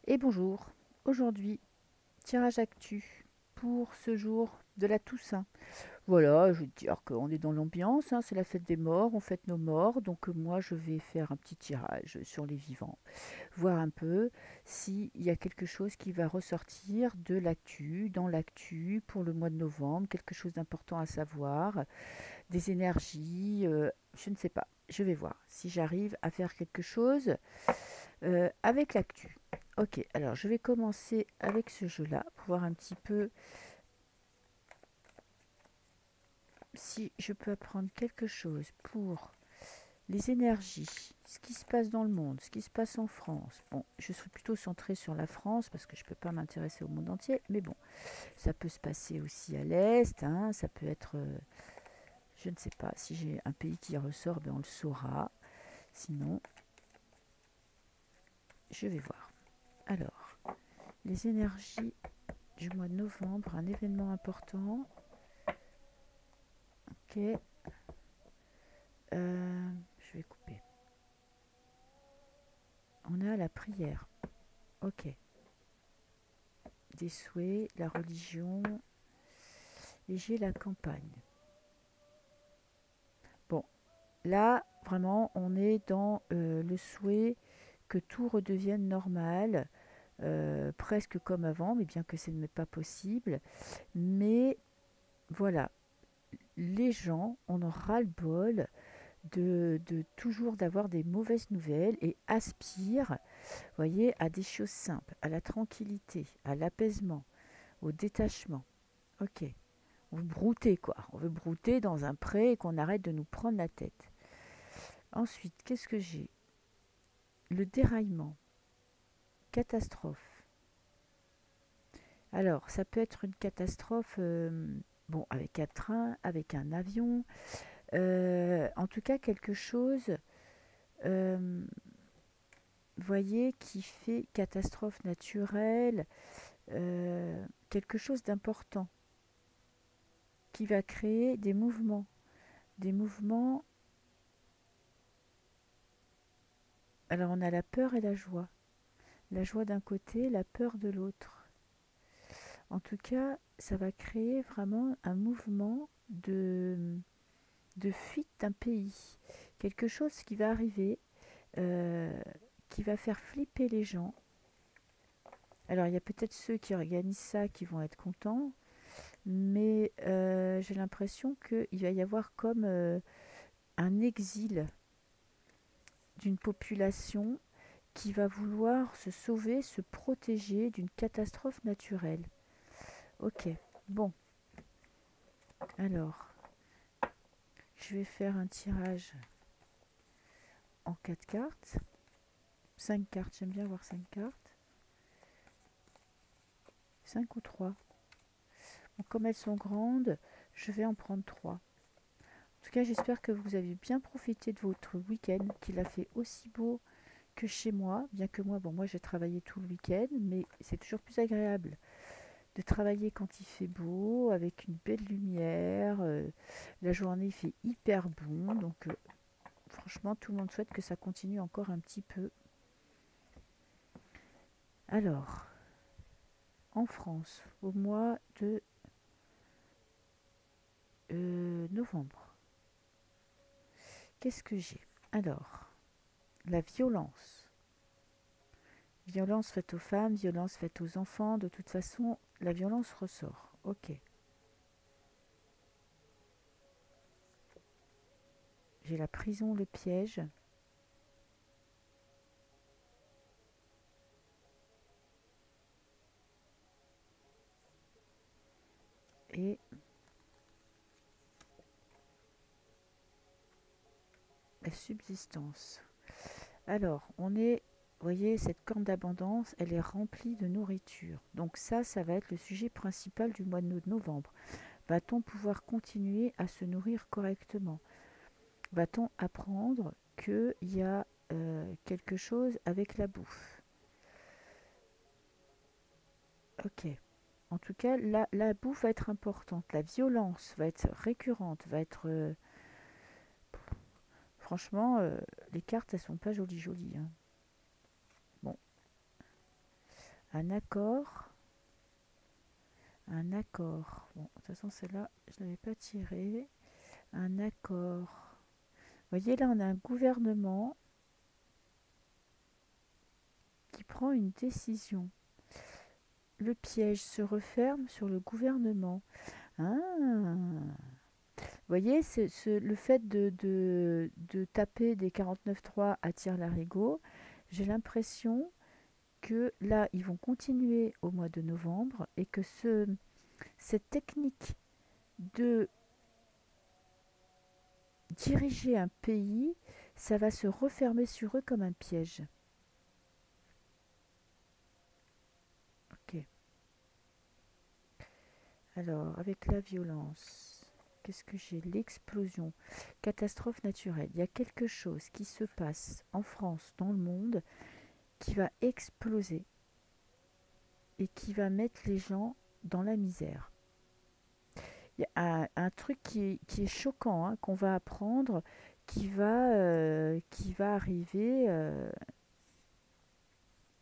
Et bonjour, aujourd'hui, tirage actu pour ce jour de la Toussaint. Voilà, je veux dire qu'on est dans l'ambiance, hein, c'est la fête des morts, on fête nos morts, donc moi je vais faire un petit tirage sur les vivants, voir un peu s'il y a quelque chose qui va ressortir de l'actu, dans l'actu pour le mois de novembre, quelque chose d'important à savoir, des énergies, je ne sais pas. Je vais voir si j'arrive à faire quelque chose avec l'actu. Ok, alors je vais commencer avec ce jeu-là pour voir un petit peu si je peux apprendre quelque chose pour les énergies, ce qui se passe dans le monde, ce qui se passe en France. Bon, je suis plutôt centrée sur la France parce que je ne peux pas m'intéresser au monde entier, mais bon, ça peut se passer aussi à l'Est, hein, ça peut être, je ne sais pas, si j'ai un pays qui ressort, ben on le saura. Sinon, je vais voir. Alors, les énergies du mois de novembre, un événement important. Ok, je vais couper. On a la prière. Ok. Des souhaits, la religion. Et j'ai la campagne. Bon, là, vraiment, on est dans le souhait que tout redevienne normal, presque comme avant, mais bien que ce n'est pas possible. Mais voilà, les gens, on en ras-le-bol de toujours d'avoir des mauvaises nouvelles et aspirent, voyez, à des choses simples, à la tranquillité, à l'apaisement, au détachement. Ok, on veut brouter quoi, on veut brouter dans un pré et qu'on arrête de nous prendre la tête. Ensuite, qu'est-ce que j'ai? Le déraillement, catastrophe. Alors, ça peut être une catastrophe, bon, avec un train, avec un avion, en tout cas quelque chose, euh, voyez, qui fait catastrophe naturelle, quelque chose d'important, qui va créer des mouvements. Alors on a la peur et la joie d'un côté, la peur de l'autre. En tout cas, ça va créer vraiment un mouvement de fuite d'un pays, quelque chose qui va arriver, euh, qui va faire flipper les gens. Alors il y a peut-être ceux qui organisent ça qui vont être contents, mais j'ai l'impression qu'il va y avoir comme un exil d'une population qui va vouloir se sauver, se protéger d'une catastrophe naturelle. Ok, bon, alors, je vais faire un tirage en 4 cartes. 5 cartes, j'aime bien avoir 5 cartes. 5 ou 3. Bon, comme elles sont grandes, je vais en prendre 3. En tout cas, j'espère que vous avez bien profité de votre week-end, qu'il a fait aussi beau que chez moi, bien que moi, bon, moi j'ai travaillé tout le week-end, mais c'est toujours plus agréable de travailler quand il fait beau, avec une belle lumière. La journée il fait hyper bon, donc franchement, tout le monde souhaite que ça continue encore un petit peu. Alors, en France, au mois de novembre, qu'est-ce que j'ai? Alors, la violence. Violence faite aux femmes, violence faite aux enfants. De toute façon, la violence ressort. Ok. J'ai la prison, le piège. Et la subsistance. Alors, on est, vous voyez, cette corne d'abondance, elle est remplie de nourriture. Donc ça va être le sujet principal du mois de novembre. Va-t-on pouvoir continuer à se nourrir correctement? Va-t-on apprendre qu'il y a quelque chose avec la bouffe? Ok. En tout cas, la bouffe va être importante. La violence va être récurrente, va être... franchement, les cartes, elles sont pas jolies jolies, hein. Bon, un accord. Un accord. Bon, de toute façon, celle-là, je ne l'avais pas tirée. Un accord. Vous voyez, là, on a un gouvernement qui prend une décision. Le piège se referme sur le gouvernement. Ah, vous voyez, le fait de taper des 49.3 à tire-larigot, j'ai l'impression que là, ils vont continuer au mois de novembre et que cette technique de diriger un pays, ça va se refermer sur eux comme un piège. Ok. Alors, avec la violence, qu'est-ce que j'ai? L'explosion. Catastrophe naturelle. Il y a quelque chose qui se passe en France, dans le monde, qui va exploser et qui va mettre les gens dans la misère. Il y a un truc qui est choquant, hein, qu'on va apprendre, qui va arriver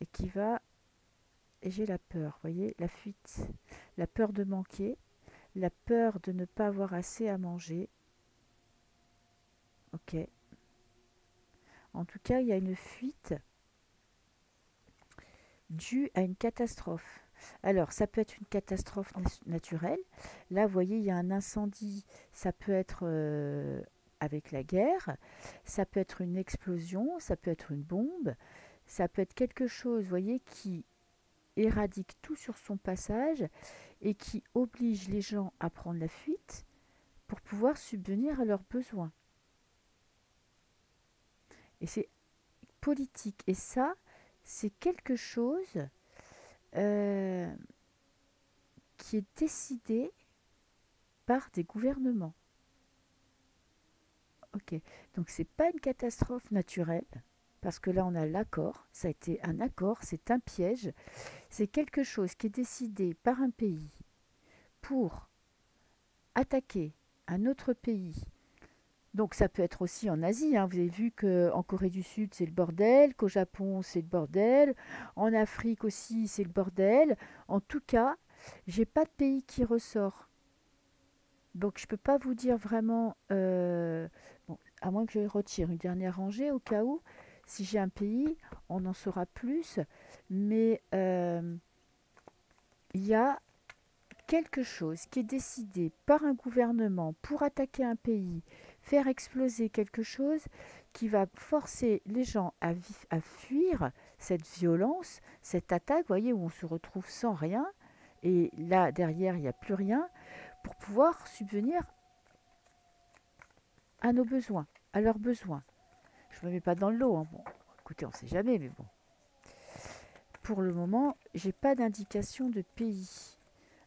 et qui va... Et j'ai la peur, vous voyez, la fuite, la peur de manquer, la peur de ne pas avoir assez à manger. Ok. En tout cas, il y a une fuite due à une catastrophe. Alors, ça peut être une catastrophe naturelle. Là, vous voyez, il y a un incendie. Ça peut être avec la guerre. Ça peut être une explosion. Ça peut être une bombe. Ça peut être quelque chose, vous voyez, qui éradique tout sur son passage et qui oblige les gens à prendre la fuite pour pouvoir subvenir à leurs besoins. Et c'est politique. Et ça, c'est quelque chose euh, qui est décidé par des gouvernements. Ok, donc c'est pas une catastrophe naturelle, parce que là on a l'accord, ça a été un accord, c'est un piège, c'est quelque chose qui est décidé par un pays pour attaquer un autre pays. Donc ça peut être aussi en Asie, hein. Vous avez vu qu'en Corée du Sud c'est le bordel, qu'au Japon c'est le bordel, en Afrique aussi c'est le bordel. En tout cas, j'ai pas de pays qui ressort. Donc je peux pas vous dire vraiment, bon, à moins que je retire une dernière rangée au cas où, si j'ai un pays, on en saura plus. Mais il y a quelque chose qui est décidé par un gouvernement pour attaquer un pays, faire exploser quelque chose qui va forcer les gens à fuir cette violence, cette attaque, vous voyez, où on se retrouve sans rien, et là, derrière, il n'y a plus rien, pour pouvoir subvenir à nos besoins, à leurs besoins. Je ne me mets pas dans le lot, hein. Bon, écoutez, on ne sait jamais, mais bon. Pour le moment, j'ai pas d'indication de pays.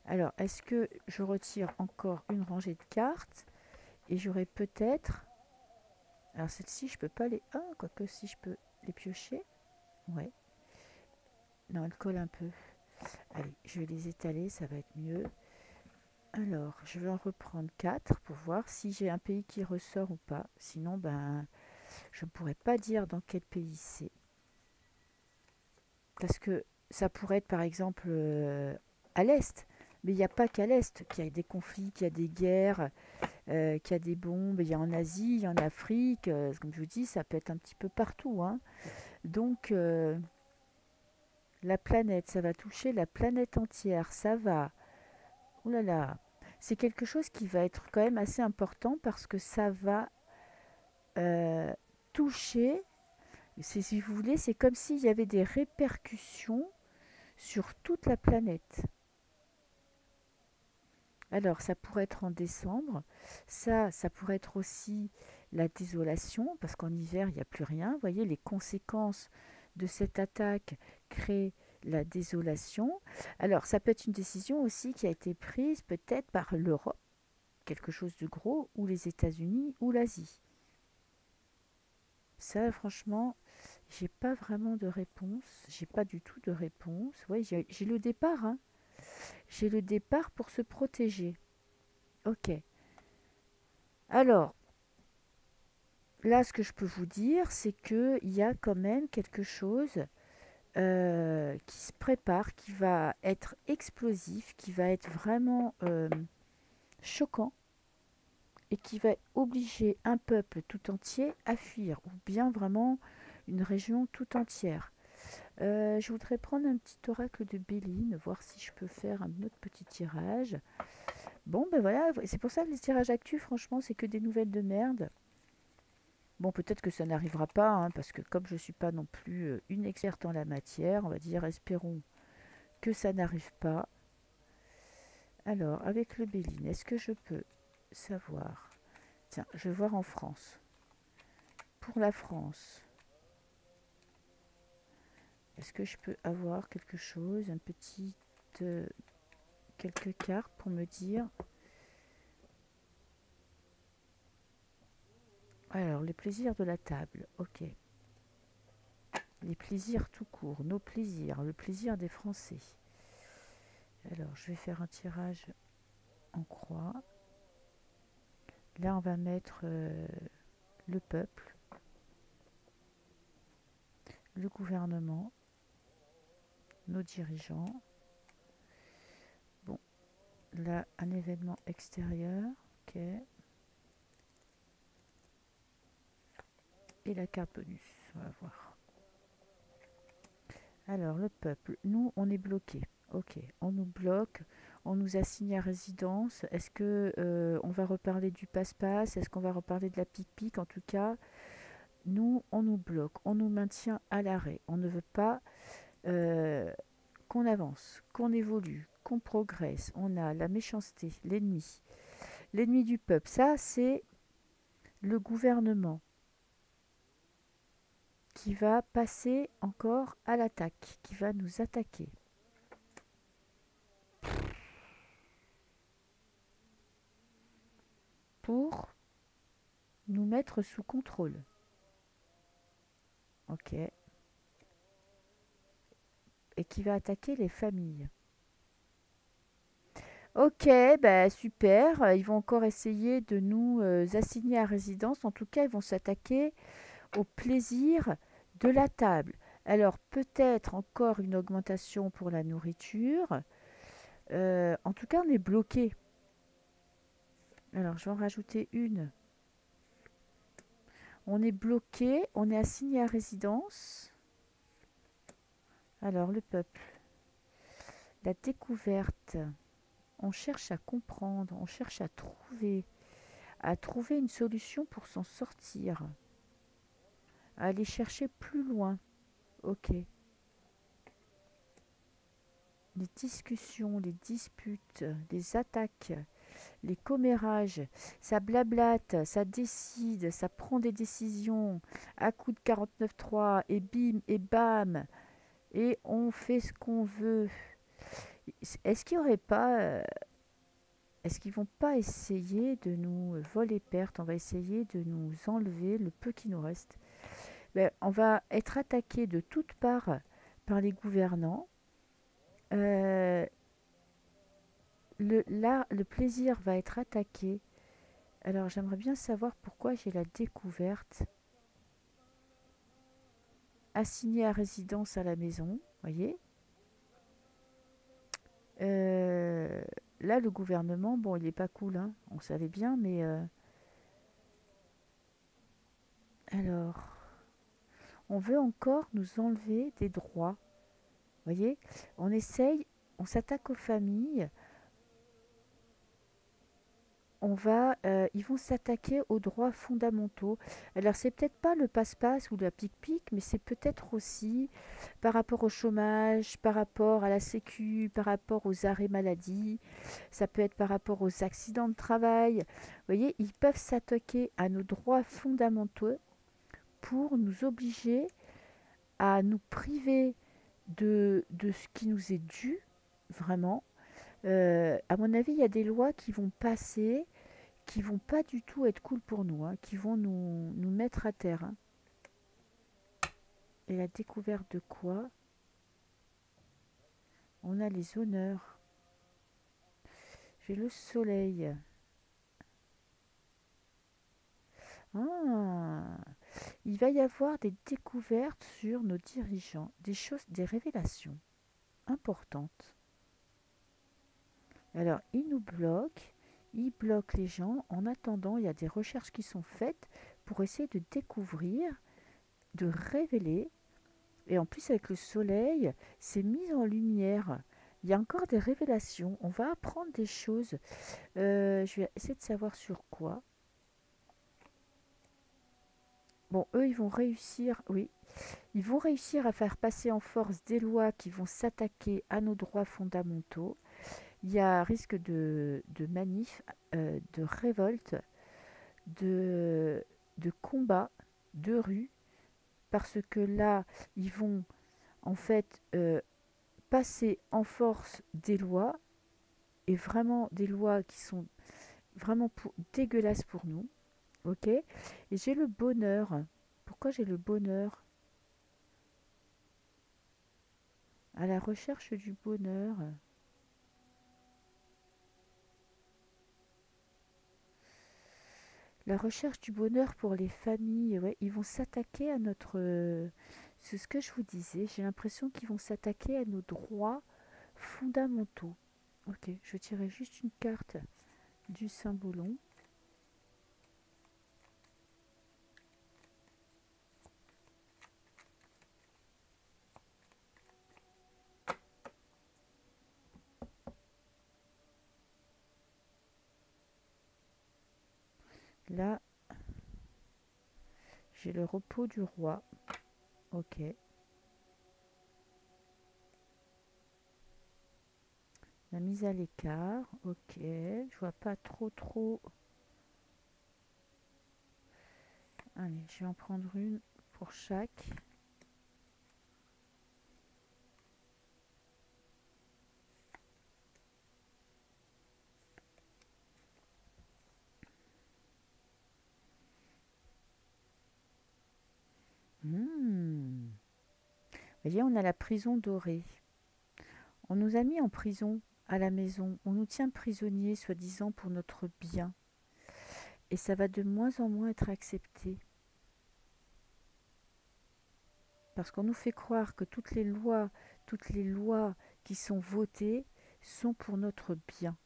Alors, est-ce que je retire encore une rangée de cartes et j'aurai peut-être... Alors, celle-ci, je peux pas les... Ah, quoique si je peux les piocher. Ouais. Non, elle colle un peu. Allez, je vais les étaler, ça va être mieux. Alors, je vais en reprendre 4 pour voir si j'ai un pays qui ressort ou pas. Sinon, ben, je ne pourrais pas dire dans quel pays c'est. Parce que ça pourrait être, par exemple, à l'Est. Mais il n'y a pas qu'à l'Est qu'il y a des conflits, qu'il y a des guerres, qu'il y a des bombes. Il y a en Asie, il y a en Afrique. Comme je vous dis, ça peut être un petit peu partout, hein. Donc, la planète, ça va toucher la planète entière. Ça va. Ouh là là. C'est quelque chose qui va être quand même assez important parce que ça va euh, toucher. Si vous voulez, c'est comme s'il y avait des répercussions sur toute la planète. Alors, ça pourrait être en décembre. Ça pourrait être aussi la désolation, parce qu'en hiver, il n'y a plus rien. Vous voyez, les conséquences de cette attaque créent la désolation. Alors, ça peut être une décision aussi qui a été prise peut-être par l'Europe, quelque chose de gros, ou les États-Unis, ou l'Asie. Ça, franchement, j'ai pas vraiment de réponse. J'ai pas du tout de réponse. Oui, j'ai le départ, hein. J'ai le départ pour se protéger. Ok. Alors, là, ce que je peux vous dire, c'est qu'il y a quand même quelque chose qui se prépare, qui va être explosif, qui va être vraiment choquant et qui va obliger un peuple tout entier à fuir, ou bien vraiment une région tout entière. Je voudrais prendre un petit oracle de Béline, voir si je peux faire un autre petit tirage. Bon, ben voilà, c'est pour ça que les tirages actus, franchement, c'est que des nouvelles de merde. Bon, peut-être que ça n'arrivera pas, hein, parce que comme je ne suis pas non plus une experte en la matière, on va dire, espérons que ça n'arrive pas. Alors, avec le Béline, est-ce que je peux savoir? Tiens, je vais voir en France. Pour la France, est-ce que je peux avoir quelque chose, un petit, quelques cartes pour me dire. Alors, les plaisirs de la table, ok. Les plaisirs tout court, nos plaisirs, le plaisir des Français. Alors, je vais faire un tirage en croix. Là, on va mettre le peuple, le gouvernement, nos dirigeants. Bon, là, un événement extérieur, ok. Et la carte bonus, on va voir. Alors, le peuple, nous, on est bloqué. Ok, on nous bloque, on nous assigne à résidence. Est-ce que on va reparler du passe-passe? Est-ce qu'on va reparler de la pique-pique? En tout cas, nous, on nous bloque, on nous maintient à l'arrêt. On ne veut pas euh, qu'on avance, qu'on évolue, qu'on progresse. On a la méchanceté, l'ennemi. L'ennemi du peuple, ça, c'est le gouvernement qui va passer encore à l'attaque, qui va nous attaquer. Pour nous mettre sous contrôle. Ok. Et qui va attaquer les familles. Ok, bah super. Ils vont encore essayer de nous assigner à résidence. En tout cas, ils vont s'attaquer au plaisir de la table. Alors peut-être encore une augmentation pour la nourriture. En tout cas, on est bloqué. Alors je vais en rajouter une. On est bloqué, on est assigné à résidence. Alors le peuple, la découverte. On cherche à comprendre, on cherche à trouver une solution pour s'en sortir, à aller chercher plus loin. Ok. Les discussions, les disputes, les attaques, les commérages, ça blablate, ça décide, ça prend des décisions à coup de 49.3 et bim et bam, et on fait ce qu'on veut. Est-ce qu'il y aurait pas, est-ce qu'ils vont pas essayer de nous voler perte? On va essayer de nous enlever le peu qui nous reste. Ben, on va être attaqué de toutes parts par les gouvernants. Euh, là, le plaisir va être attaqué. Alors, j'aimerais bien savoir pourquoi j'ai la découverte assignée à résidence à la maison. Voyez. Euh, Là, le gouvernement, bon, il est pas cool, hein, on savait bien, mais alors, on veut encore nous enlever des droits. Voyez, on essaye, on s'attaque aux familles. Ils vont s'attaquer aux droits fondamentaux. Alors c'est peut-être pas le passe-passe ou la pique-pique, mais c'est peut-être aussi par rapport au chômage, par rapport à la sécu, par rapport aux arrêts maladie. Ça peut être par rapport aux accidents de travail. Vous voyez, ils peuvent s'attaquer à nos droits fondamentaux pour nous obliger à nous priver de ce qui nous est dû, vraiment. À mon avis, il y a des lois qui vont passer qui vont pas du tout être cool pour nous, hein, qui vont nous mettre à terre, hein. Et la découverte de quoi? On a les honneurs. J'ai le soleil. Ah, il va y avoir des découvertes sur nos dirigeants, des choses, des révélations importantes. Alors, ils bloquent les gens. En attendant, il y a des recherches qui sont faites pour essayer de découvrir, de révéler. Et en plus, avec le soleil, c'est mis en lumière. Il y a encore des révélations. On va apprendre des choses. Je vais essayer de savoir sur quoi. Bon, eux, ils vont réussir, oui, ils vont réussir à faire passer en force des lois qui vont s'attaquer à nos droits fondamentaux. Il y a risque de manif, de révolte, de, de combat, de rue, parce que là, ils vont en fait passer en force des lois, et vraiment des lois qui sont vraiment dégueulasses pour nous. Ok. Et j'ai le bonheur. Pourquoi j'ai le bonheur? À la recherche du bonheur. La recherche du bonheur pour les familles, ouais, ils vont s'attaquer à notre... c'est ce que je vous disais, j'ai l'impression qu'ils vont s'attaquer à nos droits fondamentaux. Ok, je tirais juste une carte du symbolon. Là, j'ai le repos du roi. Ok. La mise à l'écart. Ok. Je vois pas trop. Allez, je vais en prendre une pour chaque. Hmm. Vous voyez, on a la prison dorée. On nous a mis en prison à la maison. On nous tient prisonniers, soi-disant, pour notre bien. Et ça va de moins en moins être accepté. Parce qu'on nous fait croire que toutes les lois qui sont votées sont pour notre bien.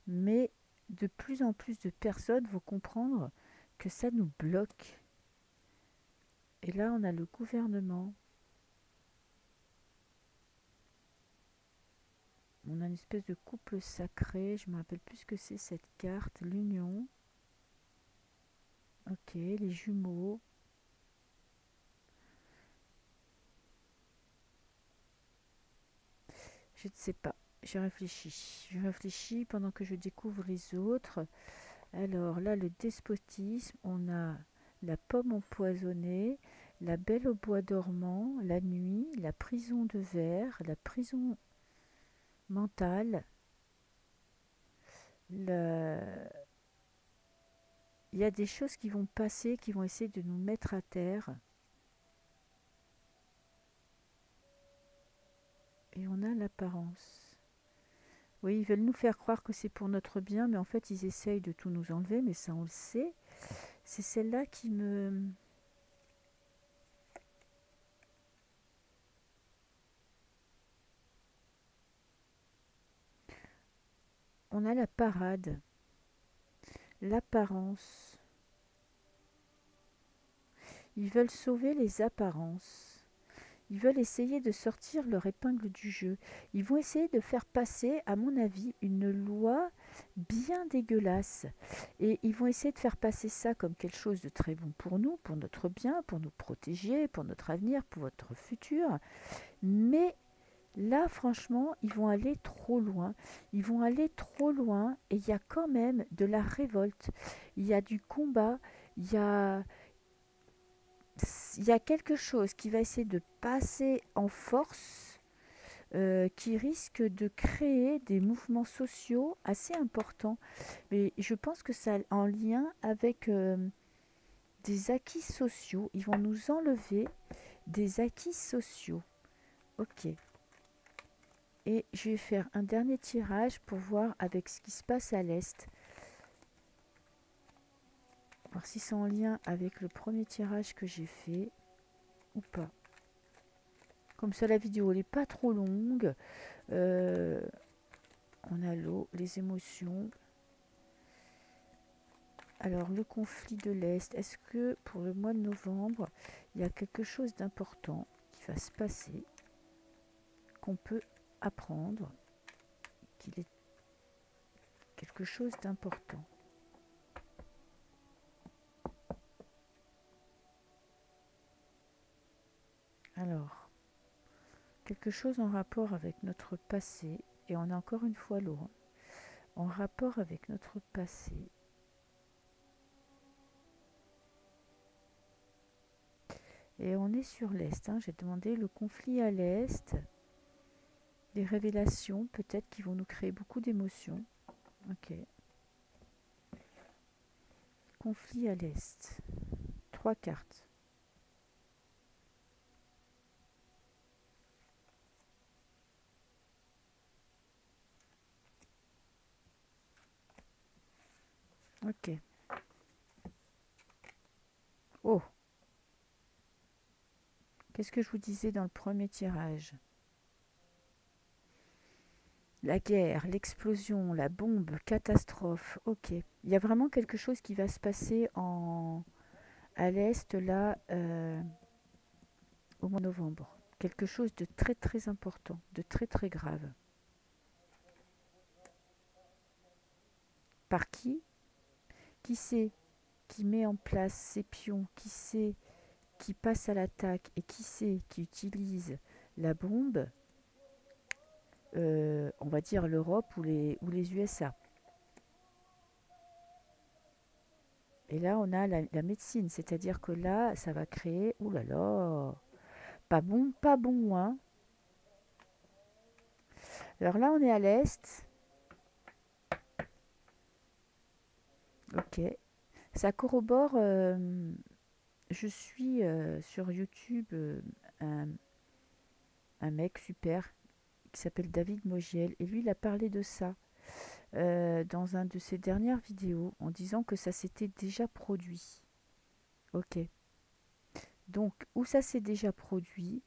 Mais de plus en plus de personnes vont comprendre que ça nous bloque. Et là, on a le gouvernement. On a une espèce de couple sacré. Je ne me rappelle plus ce que c'est cette carte. L'union. Ok, les jumeaux. Je ne sais pas. Je réfléchis. Je réfléchis pendant que je découvre les autres. Alors là, le despotisme, on a la pomme empoisonnée, la belle au bois dormant, la nuit, la prison de verre, la prison mentale. le- Il y a des choses qui vont passer, qui vont essayer de nous mettre à terre. Et on a l'apparence. Oui, ils veulent nous faire croire que c'est pour notre bien, mais en fait, ils essayent de tout nous enlever, mais ça, on le sait. C'est celle-là qui me... On a la parade, l'apparence. Ils veulent sauver les apparences. Ils veulent essayer de sortir leur épingle du jeu. Ils vont essayer de faire passer, à mon avis, une loi bien dégueulasse. Et ils vont essayer de faire passer ça comme quelque chose de très bon pour nous, pour notre bien, pour nous protéger, pour notre avenir, pour votre futur. Mais là, franchement, ils vont aller trop loin. Ils vont aller trop loin et il y a quand même de la révolte. Il y a du combat. Il y a, il y a quelque chose qui va essayer de passer en force, qui risque de créer des mouvements sociaux assez importants. Mais je pense que ça a en lien avec des acquis sociaux. Ils vont nous enlever des acquis sociaux. Ok. Et je vais faire un dernier tirage pour voir avec ce qui se passe à l'Est. Voir si c'est en lien avec le premier tirage que j'ai fait ou pas. Comme ça, la vidéo n'est pas trop longue. Euh, on a l'eau, les émotions. Alors, le conflit de l'Est. Est-ce que pour le mois de novembre, il y a quelque chose d'important qui va se passer, qu'on peut apprendre, qu'il est quelque chose d'important? Alors, quelque chose en rapport avec notre passé, et on a encore une fois l'eau, hein, en rapport avec notre passé. Et on est sur l'Est, hein. J'ai demandé le conflit à l'Est, des révélations peut-être qui vont nous créer beaucoup d'émotions. Ok. Conflit à l'Est. 3 cartes. Ok. Oh, qu'est-ce que je vous disais dans le premier tirage? La guerre, l'explosion, la bombe, catastrophe. Ok. Il y a vraiment quelque chose qui va se passer à l'Est là au mois de novembre. Quelque chose de très très important, de très très grave. Par qui? Qui c'est qui met en place ces pions? Qui c'est qui passe à l'attaque? Et qui c'est qui utilise la bombe? On va dire l'Europe ou les USA. Et là, on a la médecine, c'est-à-dire que là, ça va créer... Ouh là là, pas bon, hein. Alors là, on est à l'Est. Ok. Ça corrobore... je suis sur YouTube un, un mec super qui s'appelle David Mogiel. Et lui, il a parlé de ça dans un de ses dernières vidéos en disant que ça s'était déjà produit. Ok. Donc, où ça s'est déjà produit,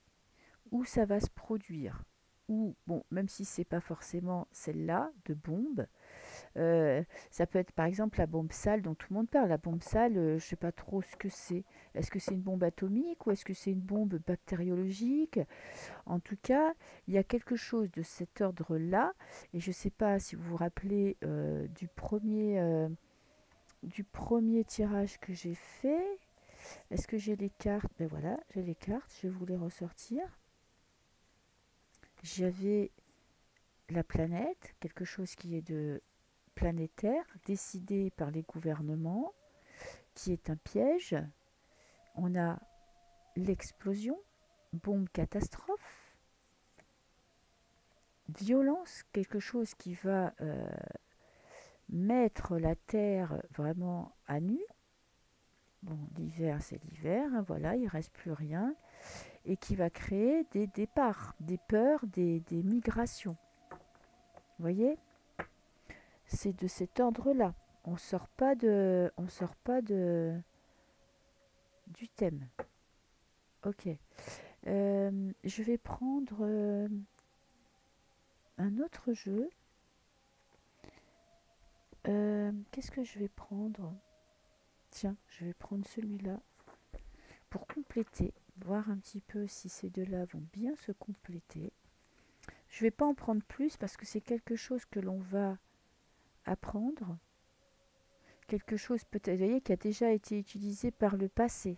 où ça va se produire, ou, bon, même si c'est pas forcément celle-là, de bombe, ça peut être par exemple la bombe sale dont tout le monde parle. La bombe sale, je sais pas trop ce que c'est. Est-ce que c'est une bombe atomique ou est-ce que c'est une bombe bactériologique? En tout cas, il y a quelque chose de cet ordre-là, et je sais pas si vous vous rappelez du premier tirage que j'ai fait. Est-ce que j'ai les cartes? Ben voilà, j'ai les cartes, je vais vous les ressortir. J'avais la planète, quelque chose qui est de planétaire, décidé par les gouvernements, qui est un piège. On a l'explosion, bombe catastrophe, violence, quelque chose qui va mettre la Terre vraiment à nu. Bon, l'hiver, c'est l'hiver, hein, voilà, il ne reste plus rien. Et qui va créer des départs, des peurs, des migrations. Vous voyez? C'est de cet ordre-là. On sort pas du thème. Ok. Je vais prendre un autre jeu. Qu'est-ce que je vais prendre? Tiens, je vais prendre celui-là pour compléter, voir un petit peu si ces deux-là vont bien se compléter. Je ne vais pas en prendre plus parce que c'est quelque chose que l'on va apprendre, quelque chose peut-être, vous voyez, qui a déjà été utilisé par le passé,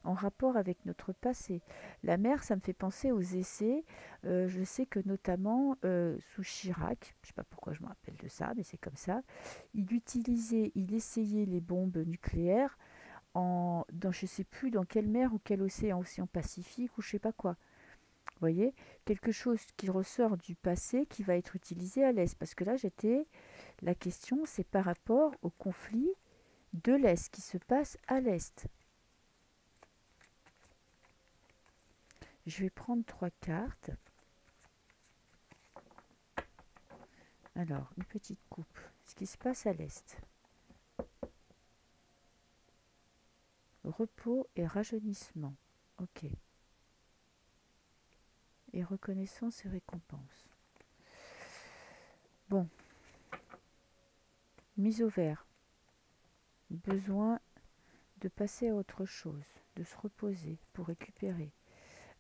en rapport avec notre passé. La mer, ça me fait penser aux essais. Je sais que notamment sous Chirac, je ne sais pas pourquoi je me rappelle de ça, mais c'est comme ça, il essayait les bombes nucléaires dans je ne sais plus dans quelle mer ou quel océan Pacifique ou je ne sais pas quoi. Vous voyez, quelque chose qui ressort du passé qui va être utilisé à l'Est. Parce que là, la question, c'est par rapport au conflit de l'Est qui se passe à l'Est. Je vais prendre 3 cartes. Alors, une petite coupe. Ce qui se passe à l'Est. repos et rajeunissement. Ok. Et reconnaissance et récompense. Bon, mise au vert. Besoin de passer à autre chose, de se reposer pour récupérer.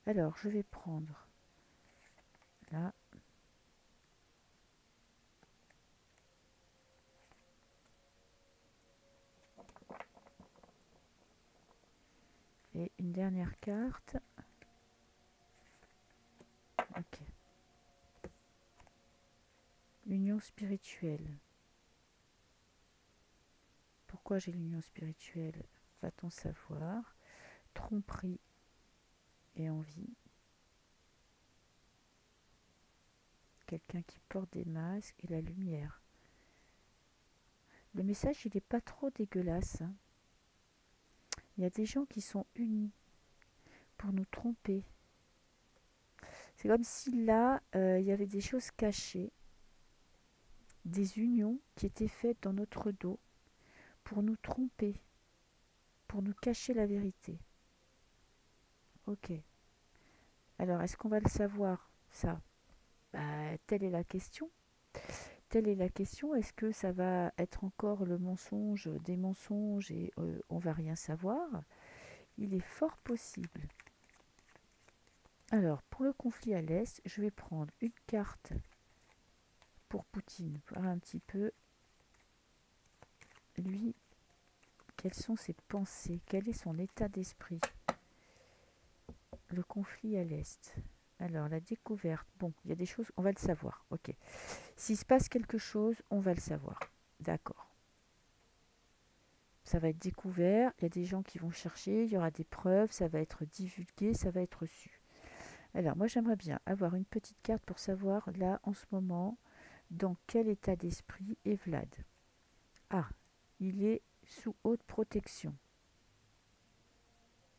Alors, je vais prendre là. Et une dernière carte. Ok. L'union spirituelle. Pourquoi j'ai l'union spirituelle? Va-t-on savoir? Tromperie et envie. Quelqu'un qui porte des masques et la lumière. Le message, il n'est pas trop dégueulasse, hein. Il y a des gens qui sont unis pour nous tromper. C'est comme si là, il y avait des choses cachées, des unions qui étaient faites dans notre dos pour nous tromper, pour nous cacher la vérité. Ok. Alors, est-ce qu'on va le savoir, ça? Telle est la question. Telle est la question. Est-ce que ça va être encore le mensonge des mensonges et on va rien savoir? Il est fort possible. Alors, pour le conflit à l'Est, je vais prendre une carte pour Poutine, voir un petit peu, lui, quelles sont ses pensées, quel est son état d'esprit. Le conflit à l'Est. Alors, la découverte. Bon, il y a des choses, on va le savoir. Ok. S'il se passe quelque chose, on va le savoir. D'accord. Ça va être découvert, il y a des gens qui vont chercher, il y aura des preuves, ça va être divulgué, ça va être su. Alors, moi, j'aimerais bien avoir une petite carte pour savoir, là, en ce moment, dans quel état d'esprit est Vlad. Ah, il est sous haute protection.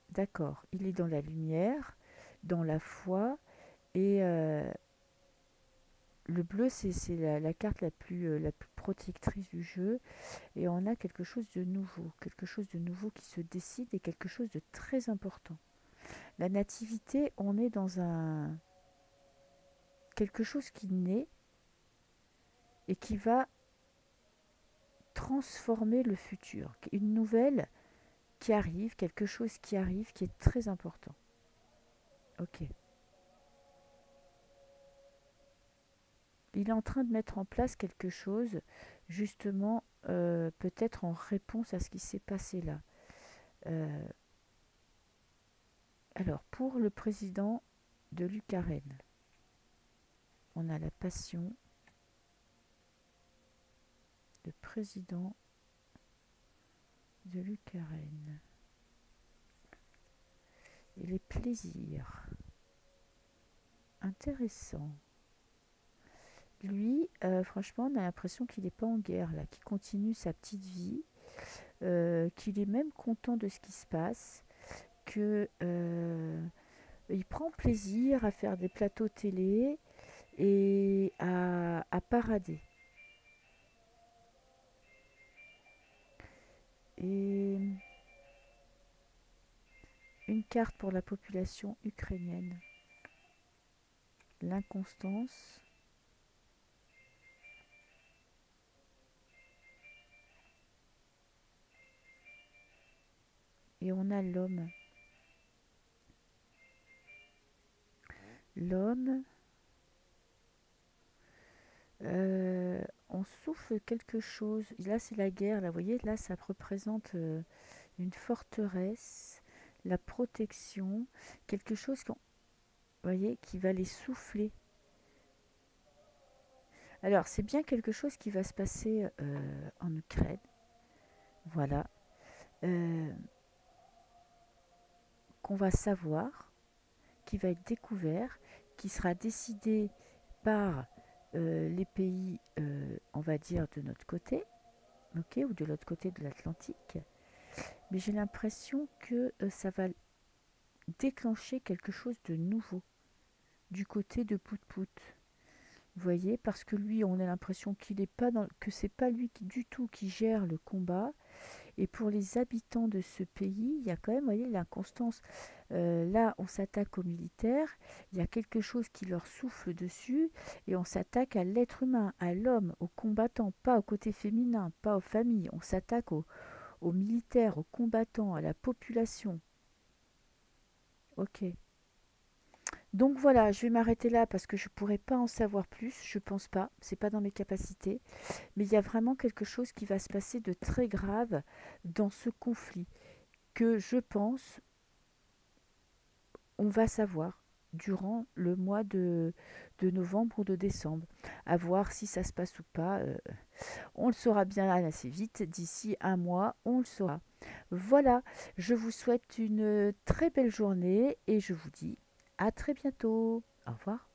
D'accord, il est dans la lumière, dans la foi, et le bleu, c'est la carte la plus protectrice du jeu, et on a quelque chose de nouveau qui se décide, et quelque chose de très important. La nativité, on est dans quelque chose qui naît, et qui va transformer le futur. Une nouvelle qui arrive, quelque chose qui arrive, qui est très important. Ok. Il est en train de mettre en place quelque chose, justement, peut-être en réponse à ce qui s'est passé là. Euh, alors, pour le président de l'Ukraine, on a la passion, le président de l'Ukraine, et les plaisirs. Intéressant. Lui, franchement, on a l'impression qu'il n'est pas en guerre là, qu'il continue sa petite vie, qu'il est même content de ce qui se passe, que il prend plaisir à faire des plateaux télé et à parader. Et une carte pour la population ukrainienne. L'inconstance. Et on a l'homme. L'homme, on souffle quelque chose. Là, c'est la guerre. Là, vous voyez, là, ça représente une forteresse, la protection, quelque chose qu'on, voyez, qui va les souffler. Alors, c'est bien quelque chose qui va se passer en Ukraine. Voilà. Euh, qu'on va savoir, qui va être découvert, qui sera décidé par les pays, on va dire, de notre côté, ok, ou de l'autre côté de l'Atlantique. Mais j'ai l'impression que ça va déclencher quelque chose de nouveau du côté de Pout-Pout. Vous voyez, parce que lui, on a l'impression qu'il est pas dans, que c'est pas lui du tout qui gère le combat, Et pour les habitants de ce pays, il y a quand même, vous voyez, l'inconstance. Là, on s'attaque aux militaires, il y a quelque chose qui leur souffle dessus, et on s'attaque à l'être humain, à l'homme, aux combattants, pas au côté féminin, pas aux familles. On s'attaque aux militaires, aux combattants, à la population. Ok. Donc voilà, je vais m'arrêter là parce que je pourrais pas en savoir plus, je pense pas, c'est pas dans mes capacités, mais il y a vraiment quelque chose qui va se passer de très grave dans ce conflit que je pense on va savoir durant le mois de novembre ou de décembre. À voir si ça se passe ou pas. On le saura bien assez vite. D'ici un mois, on le saura. Voilà, je vous souhaite une très belle journée et je vous dis à très bientôt. Au revoir.